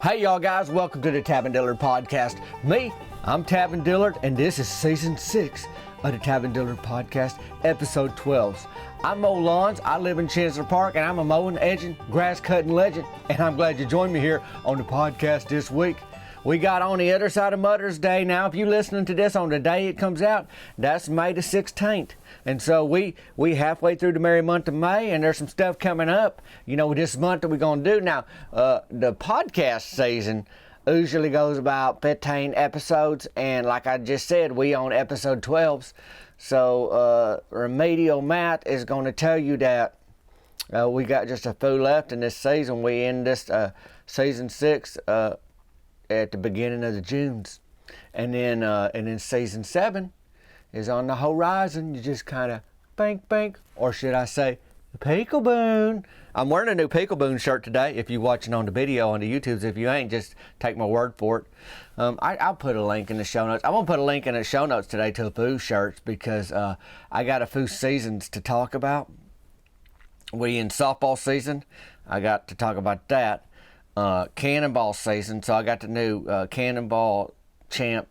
Hey y'all guys, welcome to the Tavindillard podcast. I'm Tavindillard, and this is season 6 of the Tavindillard podcast, episode 12. I mow lawns, I live in Chancellor Park, and I'm a mowing, edging, grass cutting legend, and I'm glad you joined me here on the podcast this week. We got on the other side of Mother's Day now. If you're listening to this on the day it comes out, that's May the 16th. And so we halfway through the merry month of May, and there's some stuff coming up, this month that we're going to do. Now, the podcast season usually goes about 15 episodes, and like I just said, we on episode 12. So Remedial Matt is going to tell you that we got just a few left in this season. We end this season 6 at the beginning of the Junes, and then season 7 is on the horizon. You just kind of bank, or should I say peekaboo. I'm wearing a new peekaboo shirt today. If you're watching on the video on the YouTubes, if you ain't, just take my word for it. I'll put a link in the show notes. I'm gonna put a link in the show notes today to a few shirts because I got a few seasons to talk about. We in softball season. I got to talk about that. Cannonball season, so I got the new Cannonball Champ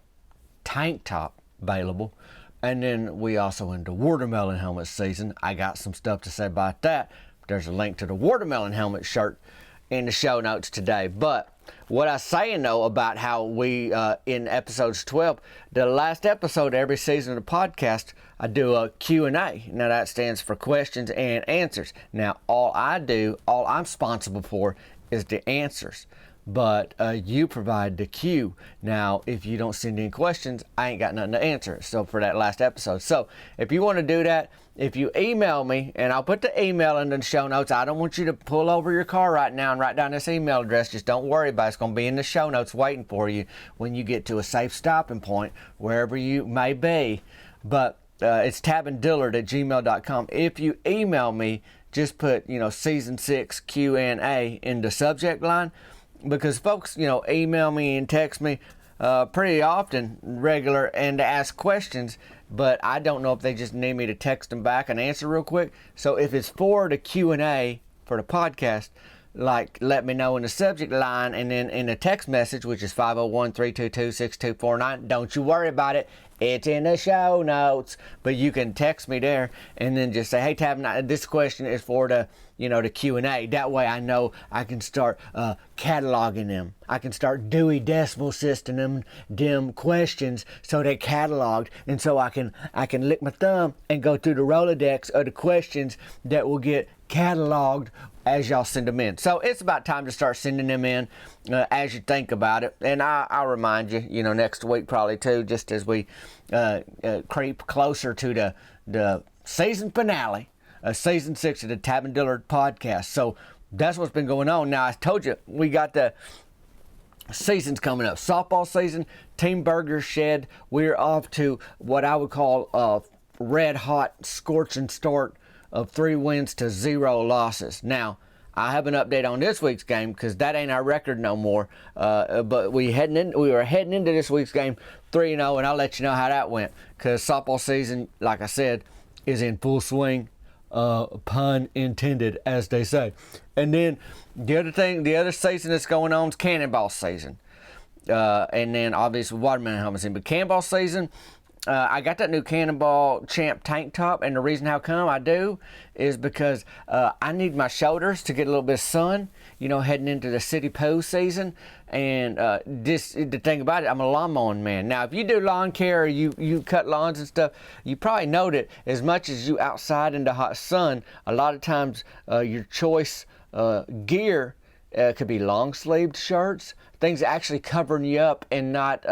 tank top available, and then we also into watermelon helmet season. I got some stuff to say about that. There's a link to the watermelon helmet shirt in the show notes today. But what I was saying though about how we in episodes 12, the last episode of every season of the podcast, I do a Q&A. Now that stands for questions and answers. Now all I'm responsible for is the answers, but you provide the Q. Now if you don't send any questions, I ain't got nothing to answer. So for that last episode, so if you want to do that, if you email me, and I'll put the email in the show notes. I don't want you to pull over your car right now and write down this email address. Just don't worry about it. It's going to be in the show notes waiting for you when you get to a safe stopping point wherever you may be. But it's tavindillard@gmail.com. If you email me, just put, season 6 Q&A in the subject line, because folks, email me and text me pretty often, regular, and to ask questions, but I don't know if they just need me to text them back and answer real quick. So if it's for the Q&A for the podcast, like let me know in the subject line, and then in the text message, which is 501-322-6249. Don't you worry about it. It's in the show notes, but you can text me there and then just say, hey, Tab, this question is for the, the Q&A. That way I know I can start cataloging them. I can start Dewey Decimal System them questions so they're cataloged, and so I can lick my thumb and go through the Rolodex of the questions that will get cataloged as y'all send them in. So it's about time to start sending them in as you think about it. And I'll remind you, next week probably too, just as we creep closer to the season finale, season 6 of the Tavindillard podcast. So that's what's been going on. Now I told you we got the seasons coming up. Softball season, Team Burger Shed. We're off to what I would call a red hot scorching start of 3 wins to 0 losses. Now, I have an update on this week's game because that ain't our record no more. But we were heading into this week's game 3-0, and I'll let you know how that went, because softball season, like I said, is in full swing. Pun intended, as they say. And then the other season that's going on is Cannonball season. And then obviously watermelon helmet season. But Cannonball season, I got that new Cannonball Champ tank top, and the reason how come I do is because I need my shoulders to get a little bit of sun, heading into the city pool season. And the thing about it, I'm a lawn mowing man. Now, if you do lawn care or you cut lawns and stuff, you probably know that as much as you outside in the hot sun, a lot of times your choice gear could be long-sleeved shirts, things actually covering you up, and not,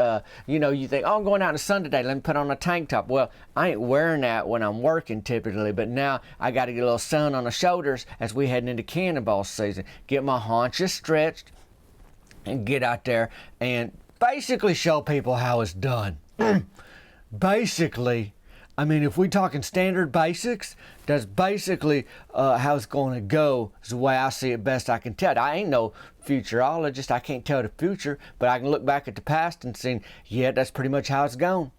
you think, oh, I'm going out in the sun today, let me put on a tank top. Well, I ain't wearing that when I'm working typically, but now I got to get a little sun on the shoulders as we heading into Cannonball season. Get my haunches stretched and get out there and basically show people how it's done. Basically, I mean, if we're talking standard basics, that's basically how it's going to go, is the way I see it best I can tell. I ain't no futurologist. I can't tell the future, but I can look back at the past and see, yeah, that's pretty much how it's going.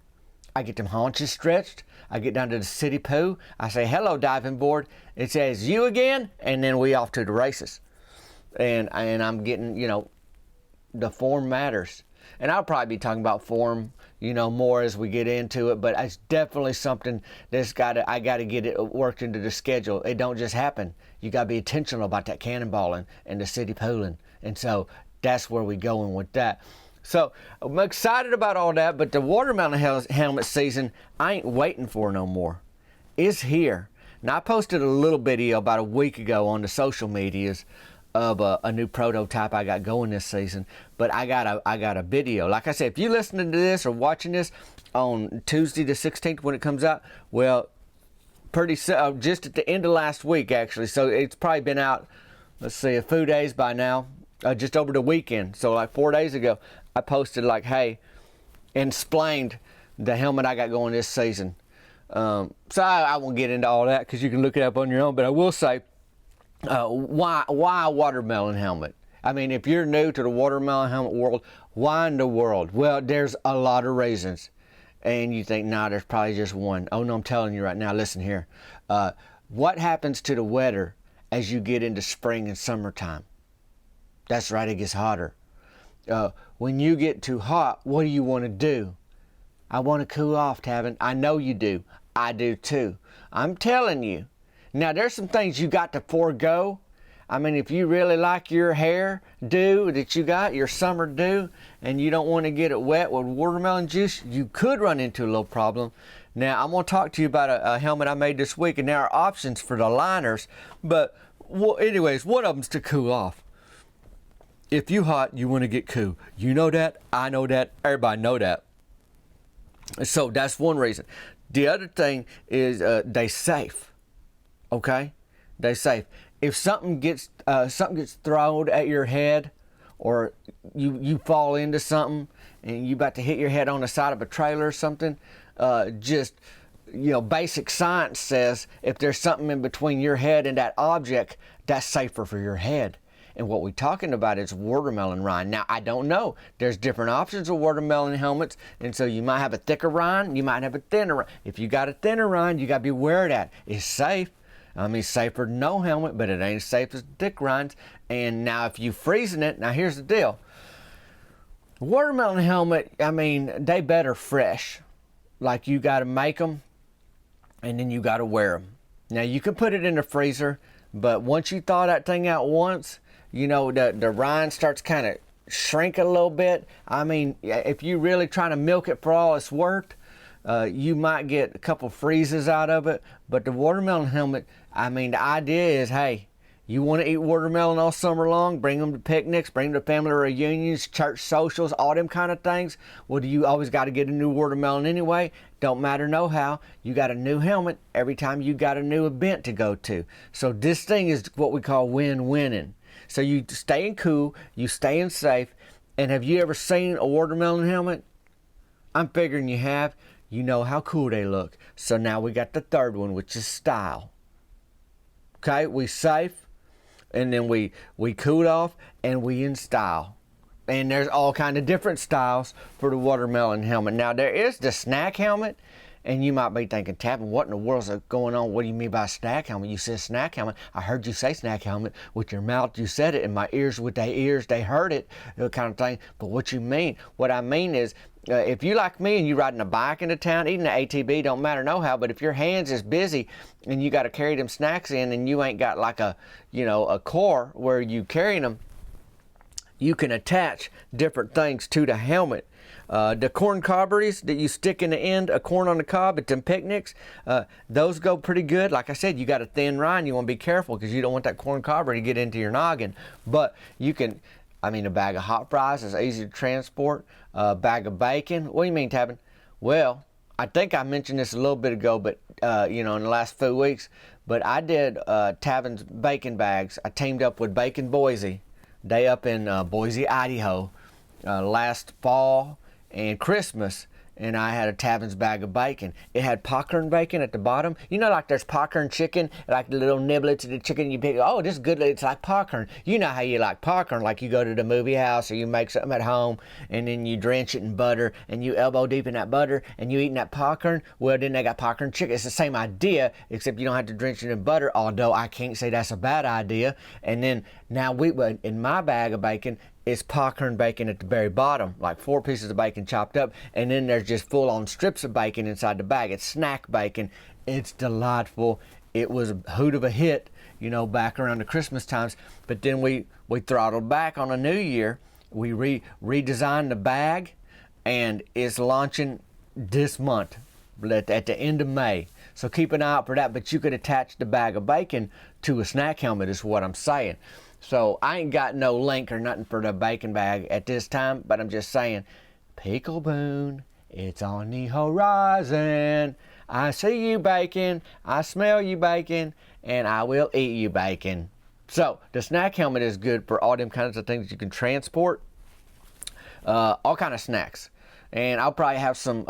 I get them haunches stretched. I get down to the city pool. I say, hello, diving board. It says, you again? And then we off to the races. And I'm getting, the form matters. And I'll probably be talking about form, more as we get into it, but it's definitely something I got to get it worked into the schedule. It don't just happen. You got to be intentional about that cannonballing and the city pooling. And so that's where we going with that. So I'm excited about all that, but the watermelon helmet season, I ain't waiting for no more. It's here. Now, I posted a little video about a week ago on the social medias of a new prototype I got going this season, but I got a video. Like I said, if you're listening to this or watching this on Tuesday the 16th when it comes out, well, just at the end of last week, actually. So it's probably been out, let's see, a few days by now, just over the weekend. So like 4 days ago, I posted like, hey, and explained the helmet I got going this season. So I won't get into all that because you can look it up on your own, but I will say, why a watermelon helmet? I mean, if you're new to the watermelon helmet world, why in the world? Well, there's a lot of reasons. And you think, nah, there's probably just one. Oh, no, I'm telling you right now, listen here. What happens to the weather as you get into spring and summertime? That's right, it gets hotter. When you get too hot, what do you want to do? I want to cool off, Tavin. I know you do. I do too. I'm telling you. Now, there's some things you got to forego. I mean, if you really like your hair do that you got, your summer do, and you don't want to get it wet with watermelon juice, you could run into a little problem. Now, I'm going to talk to you about a helmet I made this week, and there are options for the liners. But anyways, one of them's to cool off. If you hot, you want to get cool. You know that. I know that. Everybody know that. So that's one reason. The other thing is they safe. Okay, they safe. If something gets thrown at your head, or you fall into something and you about to hit your head on the side of a trailer or something, basic science says if there's something in between your head and that object, that's safer for your head. And what we're talking about is watermelon rind. Now, I don't know. There's different options of watermelon helmets, and so you might have a thicker rind, you might have a thinner rind. If you got a thinner rind, you got to be aware of that. It's safe. I mean, safer than no helmet, but it ain't as safe as thick rinds. And now, if you freezing it, now here's the deal. Watermelon helmet, I mean, they better fresh. Like, you got to make them, and then you got to wear them. Now, you can put it in the freezer, but once you thaw that thing out once, the rind starts kind of shrinking a little bit. I mean, if you really trying to milk it for all it's worth, you might get a couple freezes out of it. But the watermelon helmet, I mean, the idea is, hey, you want to eat watermelon all summer long, bring them to picnics, bring them to family reunions, church socials, all them kind of things. Well, do you always got to get a new watermelon anyway? Don't matter no how. You got a new helmet every time you got a new event to go to. So this thing is what we call win-winning. So you staying cool, you staying safe. And have you ever seen a watermelon helmet? I'm figuring you have. You know how cool they look. So now we got the third one, which is style. Okay, we safe, and then we cool off, and we in style. And there's all kind of different styles for the watermelon helmet. Now there is the snack helmet. And you might be thinking, Tavin, what in the world's going on? What do you mean by snack helmet? You said snack helmet. I heard you say snack helmet. With your mouth, you said it. And my ears, with their ears, they heard it, kind of thing. But what you mean? What I mean is, if you like me and you riding a bike into town, eating an ATV, don't matter no how. But if your hands is busy and you got to carry them snacks in and you ain't got like a core where you carrying them, you can attach different things to the helmet. The corn cobberies that you stick in the end of corn on the cob at them picnics, those go pretty good. Like I said, you got a thin rind. You want to be careful because you don't want that corn cobbery to get into your noggin. But you can, a bag of hot fries is easy to transport. A bag of bacon. What do you mean, Tavin? Well, I think I mentioned this a little bit ago, but in the last few weeks. But I did Tavin's bacon bags. I teamed up with Bacon Boise. They up in Boise, Idaho, last fall and Christmas, and I had a Tavin's bag of bacon. It had popcorn bacon at the bottom. Like there's popcorn chicken, like the little niblets of the chicken you pick. Oh, this is good. It's like popcorn. You know how you like popcorn, like you go to the movie house or you make something at home and then you drench it in butter and you elbow deep in that butter and you eating that popcorn. Well, then they got popcorn chicken. It's the same idea, except you don't have to drench it in butter, although I can't say that's a bad idea. And then now in my bag of bacon, it's popcorn bacon at the very bottom, like 4 pieces of bacon chopped up, and then there's just full-on strips of bacon inside the bag. It's snack bacon. It's delightful. It was a hoot of a hit, you know, back around the Christmas times. But then we throttled back on a new year. We redesigned the bag, and it's launching this month at the end of May. So keep an eye out for that. But you could attach the bag of bacon to a snack helmet is what I'm saying. So I ain't got no link or nothing for the bacon bag at this time, but I'm just saying, Pickle Boone, it's on the horizon. I see you bacon, I smell you bacon, and I will eat you bacon. So the snack helmet is good for all them kinds of things you can transport, all kind of snacks. And I'll probably have some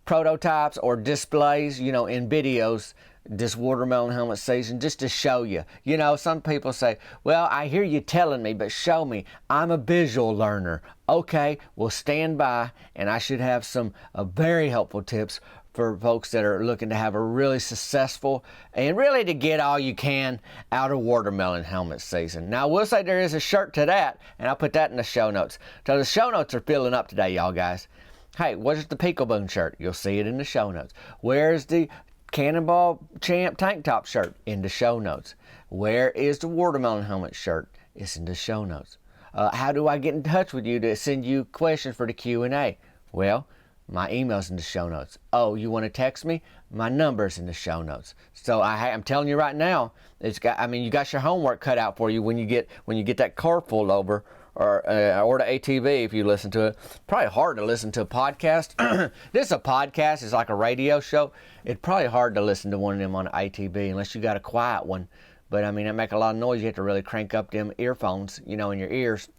prototypes or displays, you know, in videos this watermelon helmet season, just to show you. You know, some people say, well, I hear you telling me, but show me. I'm a visual learner. Okay, well, stand by, and I should have some very helpful tips for folks that are looking to have a really successful and really to get all you can out of watermelon helmet season. Now, I will say there is a shirt to that, and I'll put that in the show notes. So the show notes are filling up today, y'all guys. Hey, where's the Pickle Boone shirt? You'll see it in the show notes. Where's the Cannonball Champ tank top shirt? In the show notes. Where is the watermelon helmet shirt? It's in the show notes. How do I get in touch with you to send you questions for the Q&A? Well, my email's in the show notes. Oh, you want to text me? My number's in the show notes. So I'm telling you right now, you got your homework cut out for you when you get that car pulled over, or the ATV if you listen to it. Probably hard to listen to a podcast. This is a podcast. It's like a radio show. It's probably hard to listen to one of them on an ATV unless you got a quiet one. But I mean, it make a lot of noise. You have to really crank up them earphones, you know, in your ears.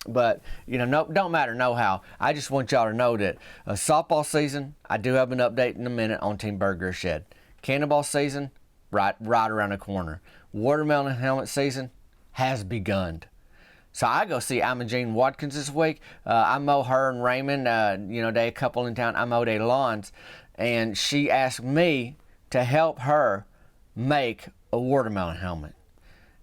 But, you know, don't matter no how. I just want y'all to know that softball season, I do have an update in a minute on Team Burger Shed. Cannonball season, right around the corner. Watermelon helmet season has begun. So I go see Imogene Watkins this week. I mow her and Raymond, you know, they a couple in town. I mow their lawns. And she asked me to help her make a watermelon helmet.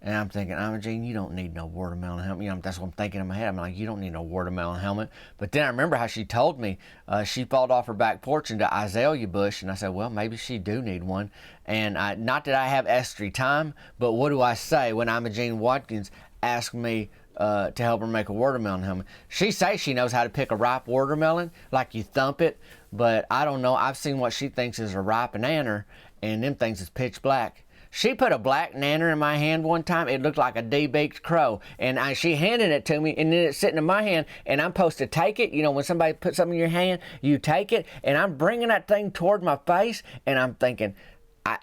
And I'm thinking, Imogene, you don't need no watermelon helmet. You know, that's what I'm thinking in my head. I'm like, you don't need no watermelon helmet. But then I remember how she told me she falled off her back porch into azalea bush. And I said, well, maybe she do need one. And not that I have extra time, but what do I say when Imogene Watkins asked me to help her make a watermelon helmet? She says she knows how to pick a ripe watermelon, like you thump it. But I don't know. I've seen what she thinks is a ripe nanner, and them things is pitch black. She put a black nanner in my hand one time. It looked like a de-baked crow. And she handed it to me, and then it's sitting in my hand, and I'm supposed to take it. You know, when somebody puts something in your hand, you take it. And I'm bringing that thing toward my face, and I'm thinking,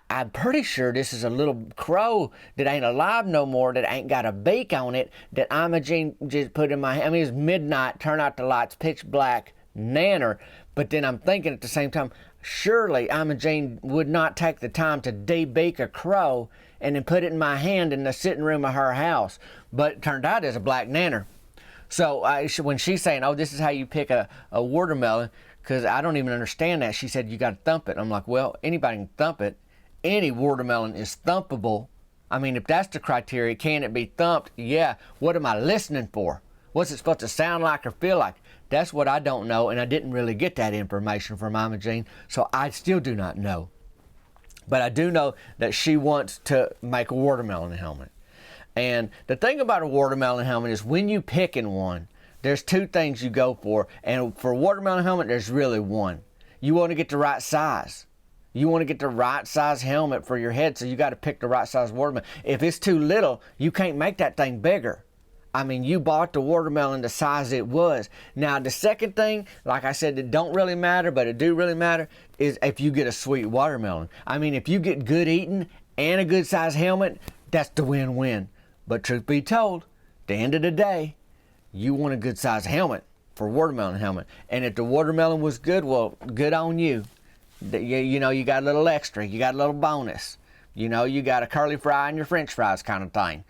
I'm pretty sure this is a little crow that ain't alive no more, that ain't got a beak on it, that Imogene just put in my hand. I mean, it's midnight, turn out the lights, pitch black nanner. But then I'm thinking at the same time, surely Imogene would not take the time to de-beak a crow and then put it in my hand in the sitting room of her house. But it turned out it's a black nanner. So when she's saying, oh, this is how you pick a watermelon, because I don't even understand that. She said, you got to thump it. I'm like, well, anybody can thump it. Any watermelon is thumpable. I mean, if that's the criteria, can it be thumped? Yeah. What am I listening for? What's it supposed to sound like or feel like? That's what I don't know, and I didn't really get that information from Imogene, so I still do not know. But I do know that she wants to make a watermelon helmet. And the thing about a watermelon helmet is when you picking one, there's two things you go for. And for a watermelon helmet, there's really one. You want to get the right size. You want to get the right size helmet for your head, so you got to pick the right size watermelon. If it's too little, you can't make that thing bigger. I mean, you bought the watermelon the size it was. Now, the second thing, like I said, it don't really matter, but it do really matter, is if you get a sweet watermelon. I mean, if you get good eating and a good size helmet, that's the win-win. But truth be told, at the end of the day, you want a good size helmet for a watermelon helmet. And if the watermelon was good, well, good on you. You know, you got a little extra. You got a little bonus. You know, you got a curly fry in your french fries kind of thing.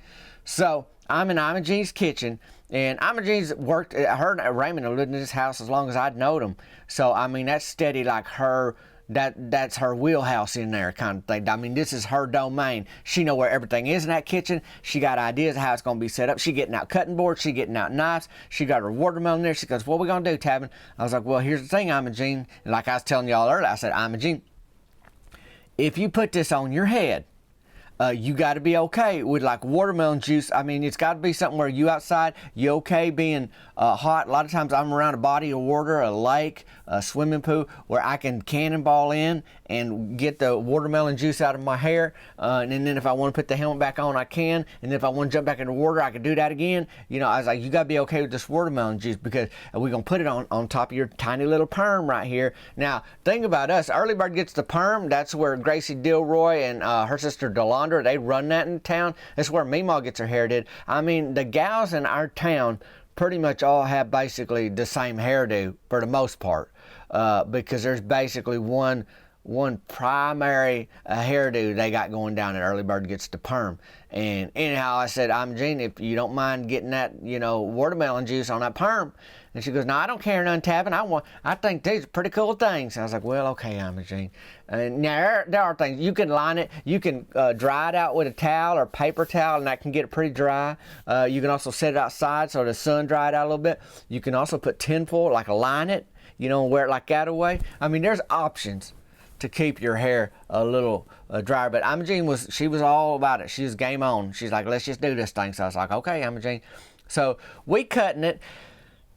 So I'm in Imogene's kitchen, and Imogene's worked, I heard Raymond lived in this house as long as I'd known him. So, I mean, that's steady like her that's her wheelhouse in there kind of thing. I mean, this is her domain. She know where everything is in that kitchen. She got ideas of how it's going to be set up. She getting out cutting boards. She getting out knives. She got her watermelon there. She goes, what we going to do, Tavin? I was like, well, here's the thing, Imogene. And like I was telling y'all earlier, I said, Imogene, if you put this on your head, you got to be okay with like watermelon juice. I mean, it's got to be something where you outside, you okay being hot. A lot of times I'm around a body of water, a lake, a swimming pool, where I can cannonball in and get the watermelon juice out of my hair. And then if I want to put the helmet back on, I can. And then if I want to jump back in the water, I can do that again. You know, I was like, you got to be okay with this watermelon juice, because we're going to put it on top of your tiny little perm right here. Now, thing about us, Early Bird gets the perm. That's where Gracie Dilroy and her sister Delondra, they run that in town. That's where Meemaw gets her hair did. I mean, the gals in our town pretty much all have basically the same hairdo for the most part, because there's basically one primary hairdo they got going down at Early Bird gets the perm. And anyhow, I said, Imogene, if you don't mind getting that, you know, watermelon juice on that perm. And she goes, no, I don't care none, Tavin. I think these are pretty cool things. I was like, well, okay, Imogene. And now there are things. You can line it. You can dry it out with a towel or paper towel, and that can get it pretty dry. You can also set it outside so the sun dry it out a little bit. You can also put tinfoil, like line it, you know, wear it like that away. I mean, there's options to keep your hair a little drier. But Imogene was all about it. She was game on. She's like, let's just do this thing. So I was like, okay, Imogene. So we cutting it.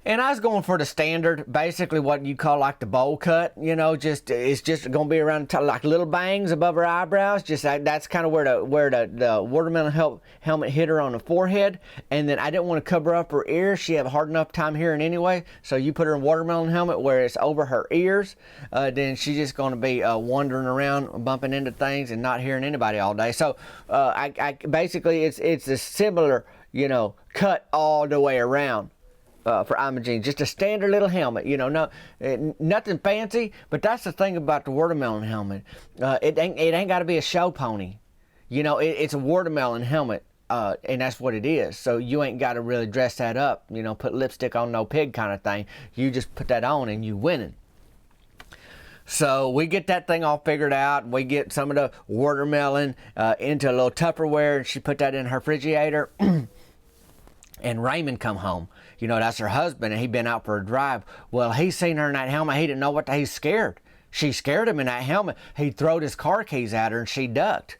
And I was going for the standard, basically what you call like the bowl cut, you know, it's just going to be around like little bangs above her eyebrows. Just that's kind of where the watermelon helmet hit her on the forehead. And then I didn't want to cover up her ears. She had a hard enough time hearing anyway. So you put her in watermelon helmet where it's over her ears. Then she's just going to be wandering around, bumping into things and not hearing anybody all day. So I basically it's a similar, you know, cut all the way around. For Imogene, just a standard little helmet, you know, nothing fancy. But that's the thing about the watermelon helmet. It ain't got to be a show pony, you know. It's a watermelon helmet, and that's what it is. So you ain't got to really dress that up, you know, put lipstick on no pig kind of thing. You just put that on and you winning. So we get that thing all figured out. We get some of the watermelon into a little Tupperware, and she put that in her refrigerator. And Raymond come home. You know, that's her husband, and he'd been out for a drive. Well, he seen her in that helmet. He didn't know what he's scared. She scared him in that helmet. He throwed his car keys at her, and she ducked.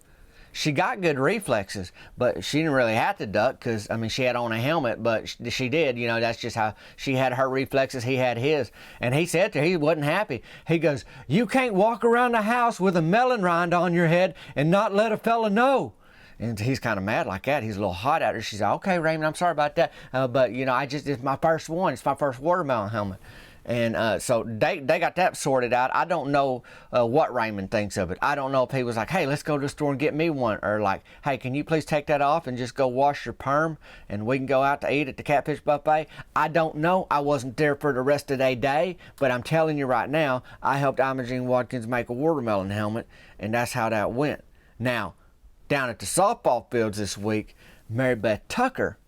She got good reflexes, but she didn't really have to duck because, I mean, she had on a helmet, but she did. You know, that's just how she had her reflexes. He had his. And he said to her, he wasn't happy. He goes, you can't walk around the house with a melon rind on your head and not let a fella know. And he's kind of mad like that. He's a little hot at her. She's like, okay, Raymond, I'm sorry about that. But, you know, it's my first one. It's my first watermelon helmet. And so they got that sorted out. I don't know what Raymond thinks of it. I don't know if he was like, hey, let's go to the store and get me one. Or like, hey, can you please take that off and just go wash your perm and we can go out to eat at the Catfish Buffet? I don't know. I wasn't there for the rest of the day. But I'm telling you right now, I helped Imogene Watkins make a watermelon helmet. And that's how that went. Now, down at the softball fields this week, Mary Beth Tucker.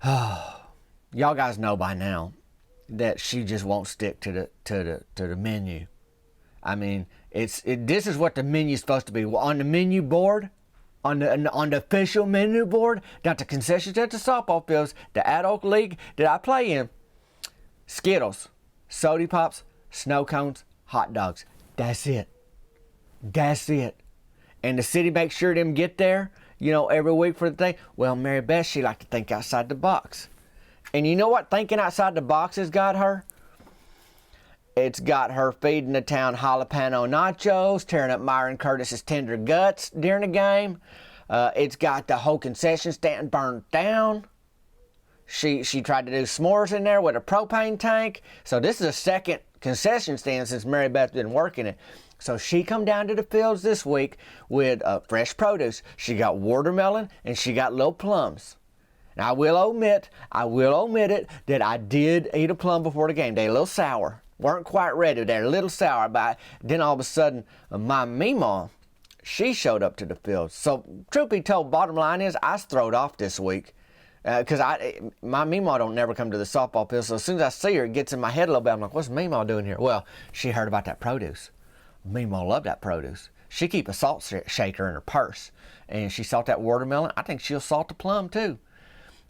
Y'all guys know by now that she just won't stick to the menu. I mean, this is what the menu's supposed to be. On the menu board, on the official menu board, down to concessions at the softball fields, the Ad Oak League that I play in, Skittles, Soda Pops, snow cones, hot dogs. That's it. That's it. And the city makes sure them get there, you know, every week for the thing. Well, Mary Beth, she like to think outside the box. And you know what thinking outside the box has got her? It's got her feeding the town jalapeno nachos, tearing up Myron Curtis's tender guts during the game. It's got the whole concession stand burned down. She tried to do s'mores in there with a propane tank. So this is a second concession stand since Mary Beth been working it. So she come down to the fields this week with fresh produce. She got watermelon and she got little plums. Now I will omit it that I did eat a plum before the game. They're a little sour. Weren't quite ready. They're a little sour. But then all of a sudden, my Meemaw, she showed up to the field. So truth be told, bottom line is I was throwed off this week. Because my Meemaw don't never come to the softball field, so as soon as I see her, it gets in my head a little bit. I'm like, what's Meemaw doing here? Well, she heard about that produce. Meemaw loved that produce. She keep a salt shaker in her purse, and she salt that watermelon. I think she'll salt the plum too.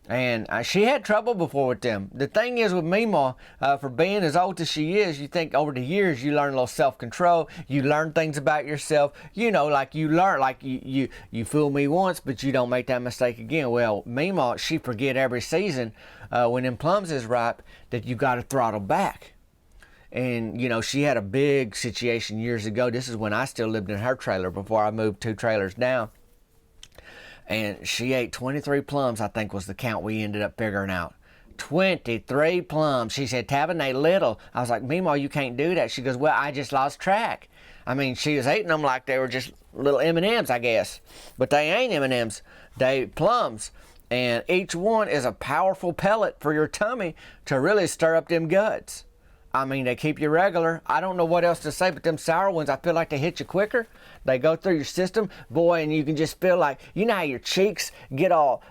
And she had trouble before with them. The thing is with Meemaw, for being as old as she is, you think over the years you learn a little self-control. You learn things about yourself. You know, like you learn, like you fool me once, but you don't make that mistake again. Well, Meemaw, she forget every season when them plums is ripe that you got to throttle back. And, you know, she had a big situation years ago. This is when I still lived in her trailer before I moved 2 trailers down. And she ate 23 plums, I think was the count we ended up figuring out. 23 plums. She said, Tavin, they little. I was like, Meemaw, you can't do that. She goes, well, I just lost track. I mean, she was eating them like they were just little M&Ms, I guess. But they ain't M&Ms. They plums. And each one is a powerful pellet for your tummy to really stir up them guts. I mean, they keep you regular. I don't know what else to say, but them sour ones, I feel like they hit you quicker. They go through your system, boy, and you can just feel like, you know how your cheeks get all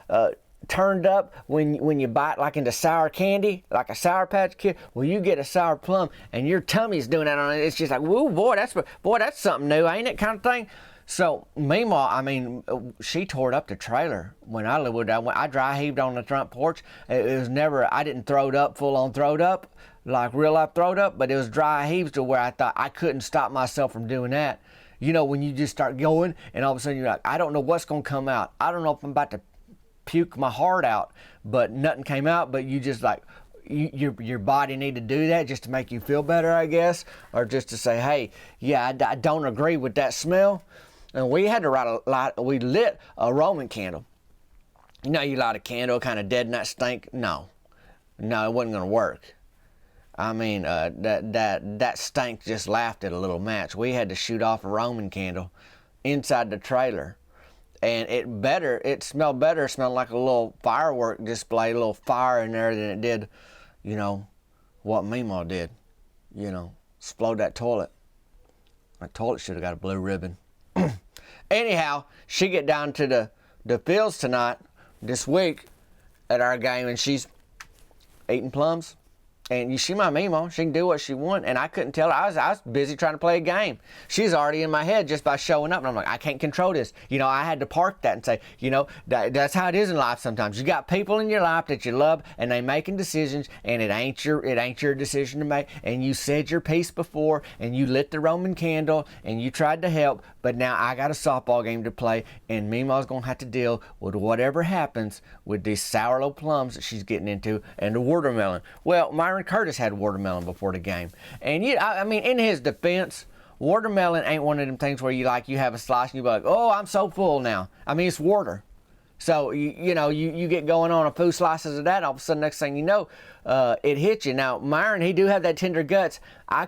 turned up when you bite like into sour candy, like a Sour Patch Kid? Well, you get a sour plum, and your tummy's doing that on it. It's just like, whoa, boy, that's something new, ain't it, kind of thing? So, Meemaw, I mean, she tore up the trailer. When I lived with her, I dry heaved on the front porch. It was never, I didn't throw it up, full on throwed up, like real life throwed up, but it was dry heaves to where I thought I couldn't stop myself from doing that. You know, when you just start going, and all of a sudden you're like, I don't know what's going to come out. I don't know if I'm about to puke my heart out, but nothing came out, but you just like, your body need to do that just to make you feel better, I guess, or just to say, hey, yeah, I don't agree with that smell. And we had to we lit a Roman candle. You know, you light a candle, kind of deaden that stink. No, it wasn't going to work. I mean, that stank just laughed at a little match. We had to shoot off a Roman candle inside the trailer. And it smelled better. It smelled like a little firework display, a little fire in there than it did, you know, what Meemaw did. You know, explode that toilet. My toilet should have got a blue ribbon. Anyhow, she get down to the fields tonight, this week, at our game, and she's eating plums. And you see my Meemaw, she can do what she wants, and I couldn't tell her. I was busy trying to play a game. She's already in my head just by showing up, and I'm like, I can't control this. You know, I had to park that and say, you know, that's how it is in life sometimes. You got people in your life that you love, and they making decisions, and it ain't your decision to make. And you said your piece before, and you lit the Roman candle, and you tried to help, but now I got a softball game to play, and Meemaw's gonna have to deal with whatever happens with these sour little plums that she's getting into, and the watermelon. Well, Myron Curtis had watermelon before the game, and I mean, in his defense, watermelon ain't one of them things where you have a slice and you be like, oh, I'm so full now. I mean, it's water, so you know, you get going on a few slices of that, all of a sudden next thing you know, it hits you. Now Myron, he do have that tender guts. I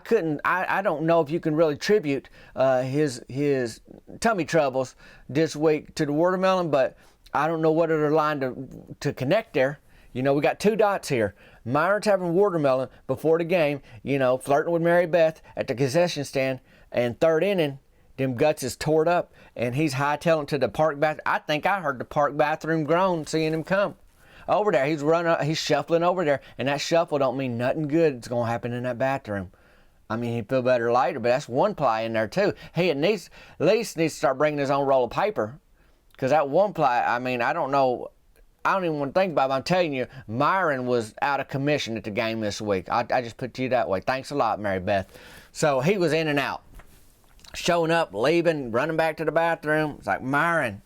don't know if you can really attribute his tummy troubles this week to the watermelon, but I don't know what other line to connect there. You know, we got 2 dots here. Myron's having watermelon before the game, you know, flirting with Mary Beth at the concession stand, and 3rd inning, them guts is tore up, and he's hightailing to the park bathroom. I think I heard the park bathroom groan seeing him come over there. He's shuffling over there, and that shuffle don't mean nothing good is going to happen in that bathroom. I mean, he'd feel better later, but that's one ply in there too. He at least needs to start bringing his own roll of paper, because that one ply, I mean, I don't know. I don't even want to think about it, but I'm telling you, Myron was out of commission at the game this week. I just put it to you that way. Thanks a lot, Mary Beth. So he was in and out. Showing up, leaving, running back to the bathroom. It's like, Myron,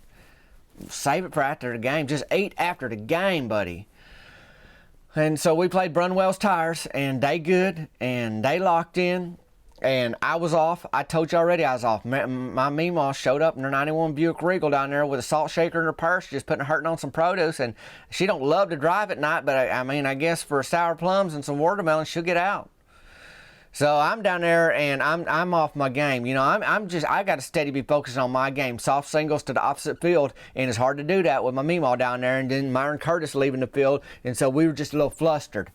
save it for after the game. Just eat after the game, buddy. And so we played Brunwell's Tires, and they good, and they locked in. And I was off. I told you already I was off. My Meemaw showed up in her 91 Buick Regal down there with a salt shaker in her purse, just hurting on some produce. And she don't love to drive at night, but I mean, I guess for sour plums and some watermelon, she'll get out. So I'm down there, and I'm off my game. You know, I got to steady be focusing on my game. Soft singles to the opposite field, and it's hard to do that with my Meemaw down there, and then Myron Curtis leaving the field, and so we were just a little flustered.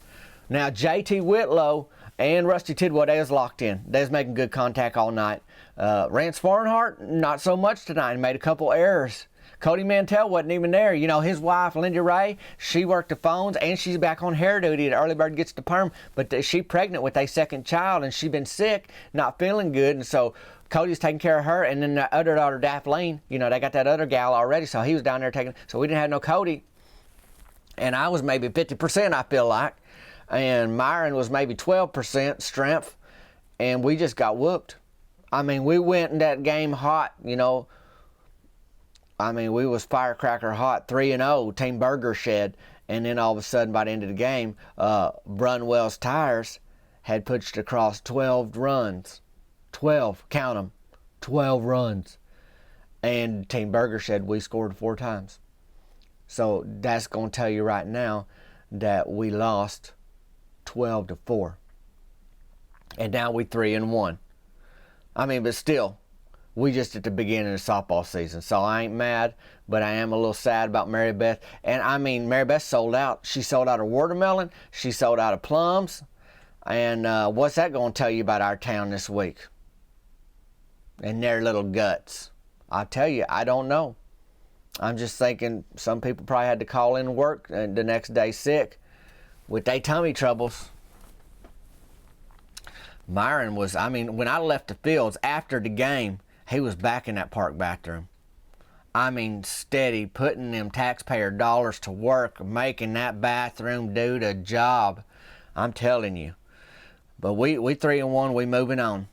Now, JT Whitlow and Rusty Tidwell, they was locked in. They was making good contact all night. Rance Farnhart, not so much tonight. He made a couple errors. Cody Mantell wasn't even there. You know, his wife, Linda Ray, she worked the phones, and she's back on hair duty at Early Bird Gets the Perm, but she pregnant with a second child, and she's been sick, not feeling good, and so Cody's taking care of her, and then the other daughter, Daphne, you know, they got that other gal already, so he was down there taking, so we didn't have no Cody, and I was maybe 50%, I feel like, and Myron was maybe 12% strength, and we just got whooped. I mean, we went in that game hot, you know. I mean, we was firecracker hot, 3-0, Team Burger Shed. And then all of a sudden, by the end of the game, Brunwell's Tires had pushed across 12 runs. 12, count them, 12 runs. And Team Burger Shed, we scored 4 times. So that's going to tell you right now that we lost 12-4. And now we 3-1. I mean, but still, we just at the beginning of softball season. So I ain't mad, but I am a little sad about Mary Beth. And I mean, Mary Beth sold out. She sold out of watermelon. She sold out of plums. And what's that going to tell you about our town this week? And their little guts. I tell you, I don't know. I'm just thinking some people probably had to call in work the next day sick with their tummy troubles. Myron was, I mean, when I left the fields after the game, he was back in that park bathroom. I mean, steady, putting them taxpayer dollars to work, making that bathroom do the job. I'm telling you. But we 3-1, we moving on.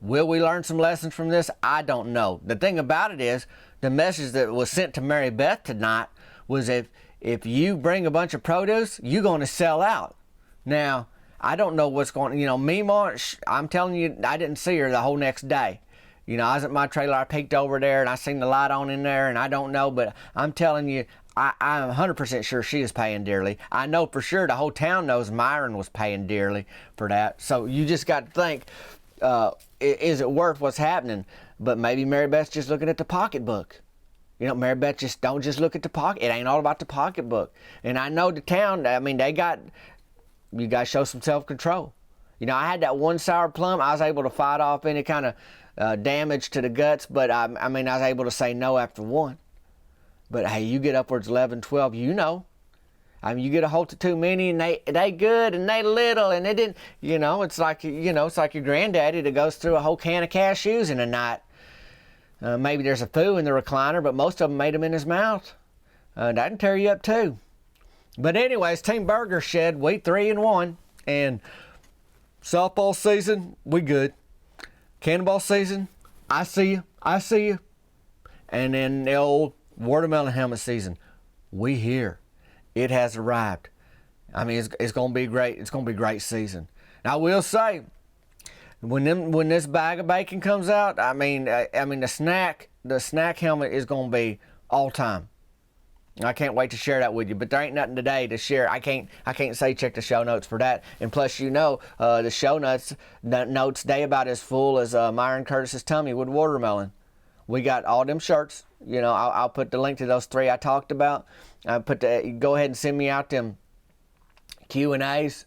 Will we learn some lessons from this? I don't know. The thing about it is, the message that was sent to Mary Beth tonight was if you bring a bunch of produce, you're going to sell out. Now, I don't know what's going on. You know, Mima, I'm telling you, I didn't see her the whole next day. You know, I was at my trailer, I peeked over there, and I seen the light on in there, and I don't know, but I'm telling you, I'm 100% sure she is paying dearly. I know for sure the whole town knows Myron was paying dearly for that. So you just got to think, is it worth what's happening? But maybe Mary Beth's just looking at the pocketbook. You know, Mary Beth, don't just look at the pocket. It ain't all about the pocketbook. And I know the town, I mean, you got to show some self-control. You know, I had that one sour plum. I was able to fight off any kind of damage to the guts, but I mean, I was able to say no after one. But hey, you get upwards 11, 12, you know. I mean, you get a hold of too many, and they good, and they little, and they didn't, you know, it's like your granddaddy that goes through a whole can of cashews in a night. Maybe there's a foo in the recliner, but most of them made them in his mouth. That can tear you up too. But anyways, Team Burger Shed, we 3-1, and softball season, we good. Cannonball season, I see you. And then the old watermelon helmet season, we here. It has arrived. I mean, it's going to be great. It's going to be a great season. Now, I will say, when this bag of bacon comes out, I mean the snack helmet is going to be all time. I can't wait to share that with you, but there ain't nothing today to share. I can't say check the show notes for that. And plus, you know, the show notes day about as full as Myron Curtis's tummy with watermelon. We got all them shirts. You know, I'll put the link to those 3 I talked about. Go ahead and send me out them Q&As,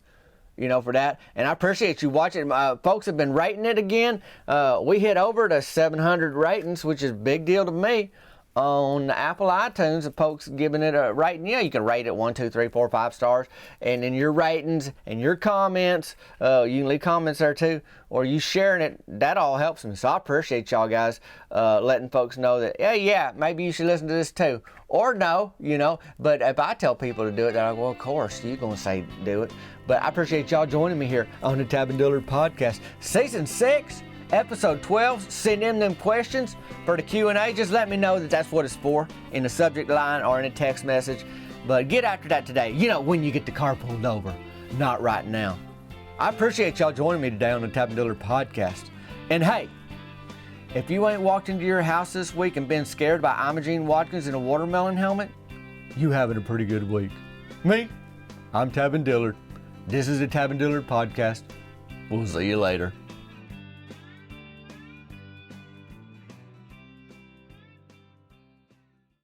you know, for that. And I appreciate you watching. Folks have been rating it again. We hit over to 700 ratings, which is a big deal to me. On Apple iTunes, the folks giving it a rating. Yeah, you can rate it 1, 2, 3, 4, 5 stars. And in your ratings and your comments, you can leave comments there too, or you sharing it. That all helps me. So I appreciate y'all guys letting folks know that, yeah, maybe you should listen to this too. Or no, you know. But if I tell people to do it, they're like, well, of course, you're going to say do it. But I appreciate y'all joining me here on the Tavindillard Podcast. Season 6. Episode 12, send in them questions for the Q&A. Just let me know that that's what it's for in the subject line or in a text message. But get after that today. You know, when you get the car pulled over, not right now. I appreciate y'all joining me today on the Tavindillard Podcast. And hey, if you ain't walked into your house this week and been scared by Imogene Watkins in a watermelon helmet, you having a pretty good week. Me, I'm Tavindillard. This is the Tavindillard Podcast. We'll see you later.